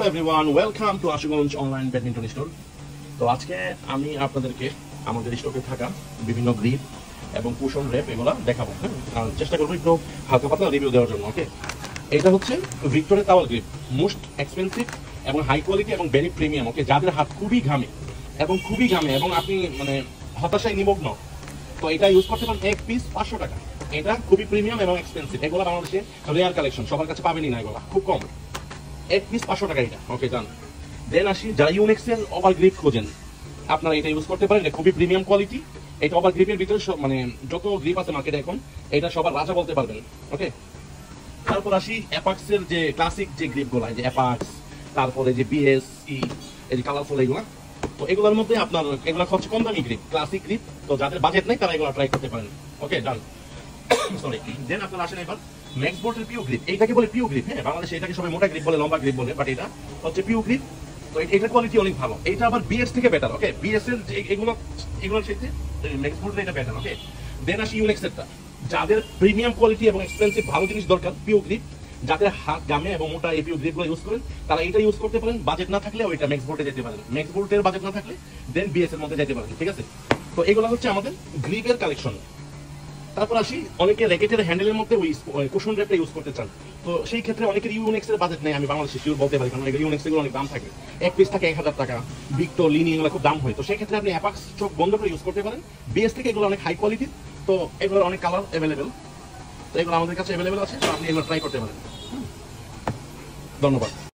Hello everyone, welcome to Ashuganj online badminton store. তো আজকে আমি আপনাদেরকে আমাদের স্টকে থাকা বিভিন্ন গ্রিপ এবং কুশন র্যাপ এগুলো দেখাবো। হ্যাঁ, চেষ্টা করবো একটু হালকা পাতলা রিভিউ দেওয়ার জন্য। ওকে, এটা হচ্ছে Victoria towel grip, most expensive এবং হাই কোয়ালিটি এবং ভেরি প্রিমিয়াম। ওকে, যাদের হাত খুবই ঘামে এবং আপনি মানে হতাশায় নিমগ্ন, তো এটা ইউজ করতে পারেন। এক পিস 500 টাকা। এটা খুবই প্রিমিয়াম এবং এক্সপেন্সিভ। এগুলো বাংলাদেশে রেয়ার কালেকশন, সবার কাছে পাবেনই না, এগুলো খুব কম। এক পিস 500 টাকা এটা। ওকে, ডান। দেন আসি, যারা ইউনিক্সের ওভার গ্রিপ খোঁজেন, আপনারা এটা ইউজ করতে পারেন। এটা খুবই প্রিমিয়াম কোয়ালিটি। এটা ওভার গ্রিপের ভিতরে মানে যত গ্রিপ আছে মার্কেটে এখন, এটা সবার রাজা বলতে পারবেন। ওকে, তারপর আসি অ্যাপাক্সের যে ক্লাসিক যে গ্রিপগুলো, যে অ্যাপাক্স, তারপরে যে বিএসই, এই যে কালারফুল এগুলো। তো এগুলোর মধ্যে আপনার এগুলো হচ্ছে কম দামি গ্রিপ, ক্লাসিক গ্রিপ। তো যাদের বাজেট নেই তারা এগুলো ট্রাই করতে পারেন। ওকে, ডান। সরি। দেন আপনারা আসেন এবার ম্যাক্সবোর্ডের পিও গ্রিপ। এইটাকে বলে পিও গ্রিপ। হ্যাঁ, বাংলাদেশে এটাকে সবাই মোটা গ্রিপ বলে, লম্বা গ্রিপ বলে, বাট এটা হচ্ছে পিও গ্রিপ। তো এটার কোয়ালিটি অনেক ভালো। এটা আবার বিএস থেকে বেটার। ওকে, বিএস এর এগুলোর সাথে ম্যাক্সবোর্ডের এটা বেটার। ওকে, দেন আসি ইউনিক্সেরটা। যাদের প্রিমিয়াম কোয়ালিটি এবং এক্সপেন্সিভ ভালো জিনিস দরকার, পিও গ্রিপ, যাদের হাত গামে এবং মোটা এই পিও গ্রিপগুলো ইউজ করেন, তারা এটা ইউজ করতে পারেন। বাজেট না থাকলে ওইটা ম্যাক্সবোর্ডে যেতে পারেন। ম্যাক্সবোর্ডের বাজেট না থাকলে দেন বিএস এর মধ্যে যেতে পারেন। ঠিক আছে, তো এগুলো হচ্ছে আমাদের গ্রিপের কালেকশন। তারপর আসি, অনেকে র্যাকেটের হ্যান্ডেলের মধ্যে ওই কুশন র্যাপটা ইউজ করতে চান। তো সেই ক্ষেত্রে অনেকের ইউনিক্সের বাজেট নেই, আমি বাংলাদেশে শিওর বলতে পারি, কারণ ইউনিক্স এগুলো অনেক দাম থাকে। এক পিস থাকে 1000 টাকা। ভিক্টো, লিনি এগুলো খুব দাম হয়। তো সেই ক্ষেত্রে আপনি অ্যাপাক্স চোখ বন্ধ করে ইউজ করতে পারেন। বিএস থেকে এগুলো অনেক হাই কোয়ালিটির। তো এগুলোর অনেক কালার অ্যাভেলেবেল। তো এগুলো আমাদের কাছে অ্যাভেলেবেল আছে, তো আপনি এগুলো ট্রাই করতে পারেন। ধন্যবাদ।